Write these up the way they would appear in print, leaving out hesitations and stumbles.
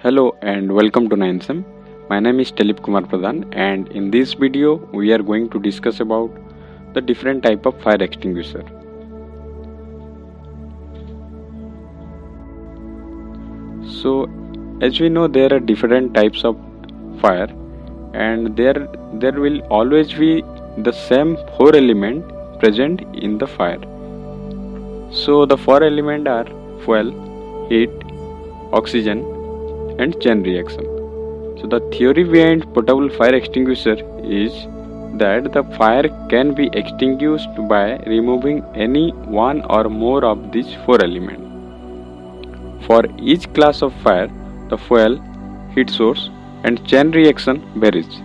Hello and welcome to 9SEM. My name is Telip Kumar Pradhan, and in this video we are going to discuss about the different type of fire extinguisher. So as we know, there are different types of fire, and there will always be the same four element present in the fire. So the four elements are fuel, heat, oxygen and chain reaction. So the theory behind portable fire extinguisher is that the fire can be extinguished by removing any one or more of these four elements. For each class of fire, the fuel, heat source and chain reaction varies,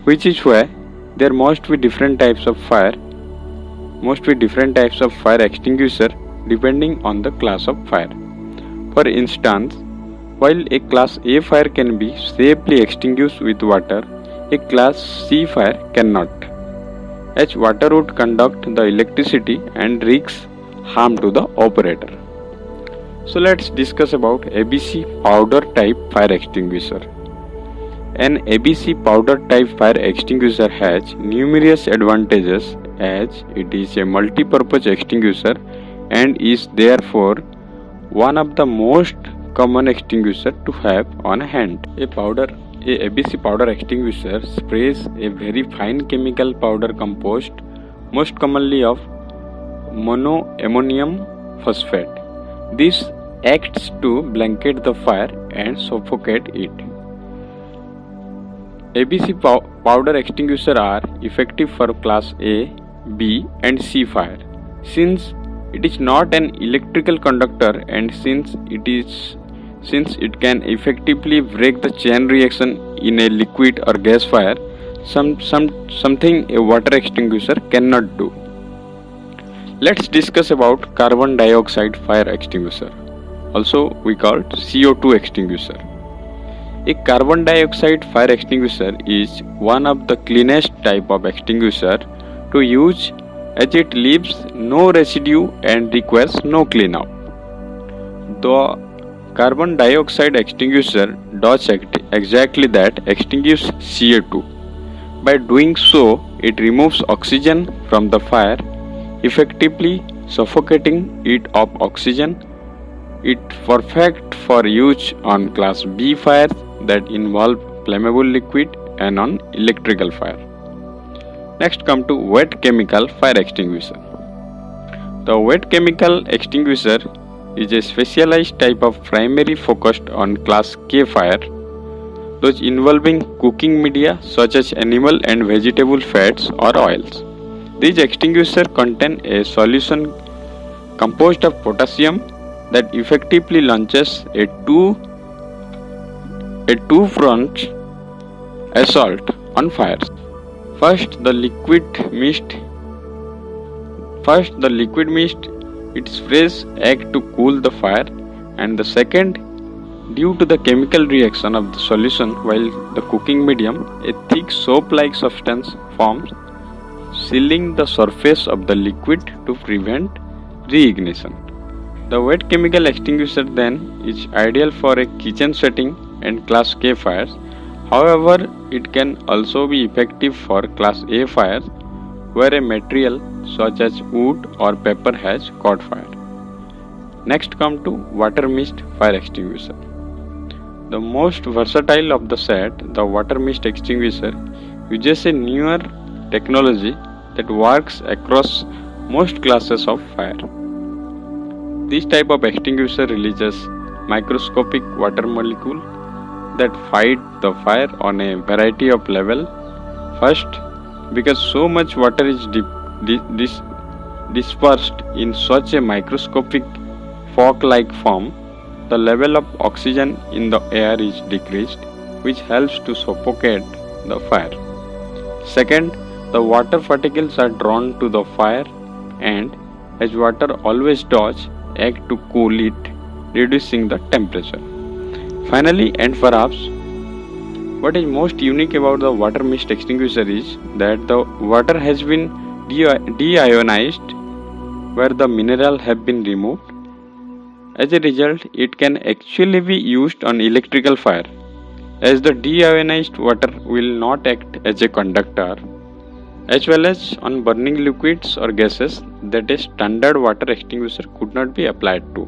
which is why there must be different types of fire extinguisher depending on the class of fire. For instance, while a class A fire can be safely extinguished with water, a class C fire cannot, as water would conduct the electricity and risk harm to the operator. So let's discuss about ABC powder type fire extinguisher. An ABC powder type fire extinguisher has numerous advantages, as it is a multi-purpose extinguisher and is therefore one of the most common extinguisher to have on hand. A ABC powder extinguisher sprays a very fine chemical powder composed most commonly of monoammonium phosphate. This acts to blanket the fire and suffocate it. ABC powder extinguisher are effective for class A, B and C fire. Since it is not an electrical conductor and since it can effectively break the chain reaction in a liquid or gas fire, something a water extinguisher cannot do. Let's discuss about carbon dioxide fire extinguisher, also we call CO2 extinguisher. A carbon dioxide fire extinguisher is one of the cleanest type of extinguisher to use, as it leaves no residue and requires no cleanup. The carbon dioxide extinguisher does exactly that, extinguish CO2. By doing so, it removes oxygen from the fire, effectively suffocating it of oxygen. It perfect for use on class B fires that involve flammable liquid and on electrical fire. Next come to wet chemical fire extinguisher. The wet chemical extinguisher is a specialized type of primary focused on class K fire, those involving cooking media such as animal and vegetable fats or oils. These extinguishers contain a solution composed of potassium that effectively launches a two-front assault on fires. First, the liquid mist, its sprays act to cool the fire, and the second, due to the chemical reaction of the solution while the cooking medium, a thick soap-like substance forms, sealing the surface of the liquid to prevent reignition. The wet chemical extinguisher then is ideal for a kitchen setting and class K fires. However, it can also be effective for class A fires where a material such as wood or paper has caught fire. Next come to water mist fire extinguisher. The most versatile of the set, the water mist extinguisher uses a newer technology that works across most classes of fire. This type of extinguisher releases microscopic water molecules that fight the fire on a variety of levels. First, because so much water is dispersed in such a microscopic fog-like form, the level of oxygen in the air is decreased, which helps to suffocate the fire. Second, the water particles are drawn to the fire and, as water always does, act to cool it, reducing the temperature. Finally, and perhaps what is most unique about the water mist extinguisher is that the water has been deionized where the minerals have been removed. As a result, it can actually be used on electrical fire, as the deionized water will not act as a conductor, as well as on burning liquids or gases that a standard water extinguisher could not be applied to.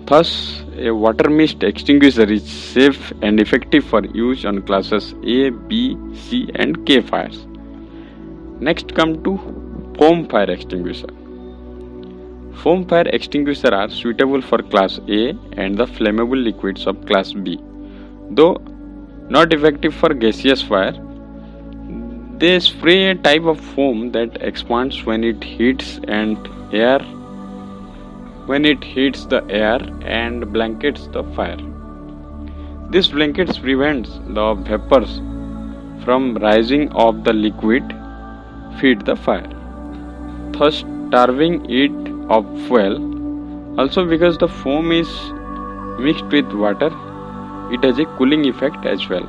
Thus, a water mist extinguisher is safe and effective for use on classes A, B, C and K fires. Next come to foam fire extinguisher. Foam fire extinguishers are suitable for class A and the flammable liquids of class B. Though not effective for gaseous fire, they spray a type of foam that expands when it hits the air and blankets the fire. This blankets prevents the vapors from rising off the liquid feed the fire, thus starving it of fuel. Also, because the foam is mixed with water, it has a cooling effect as well.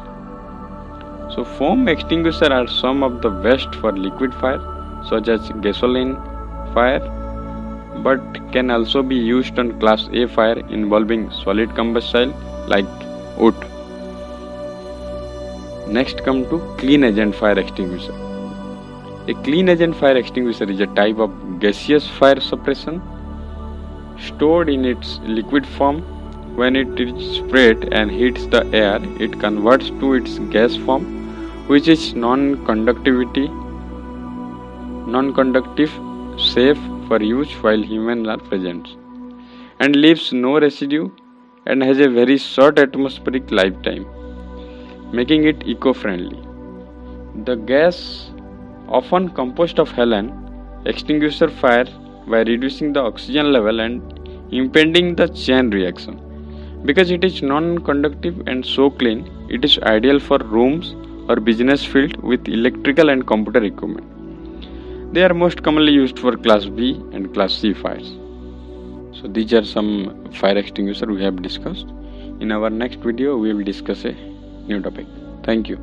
So foam extinguishers are some of the best for liquid fire such as gasoline fire, but can also be used on class A fire involving solid combustion like wood. Next come to clean agent fire extinguisher. A clean agent fire extinguisher is a type of gaseous fire suppression stored in its liquid form. When it is sprayed and hits the air, it converts to its gas form, which is non-conductive, safe for use while humans are present, and leaves no residue and has a very short atmospheric lifetime, making it eco-friendly. The gas often composed of halon extinguishes fire by reducing the oxygen level and impeding the chain reaction. Because it is non-conductive and so clean, it is ideal for rooms or business field with electrical and computer equipment. They are most commonly used for class B and class C fires. So these are some fire extinguishers we have discussed. In our next video, we will discuss a new topic. Thank you.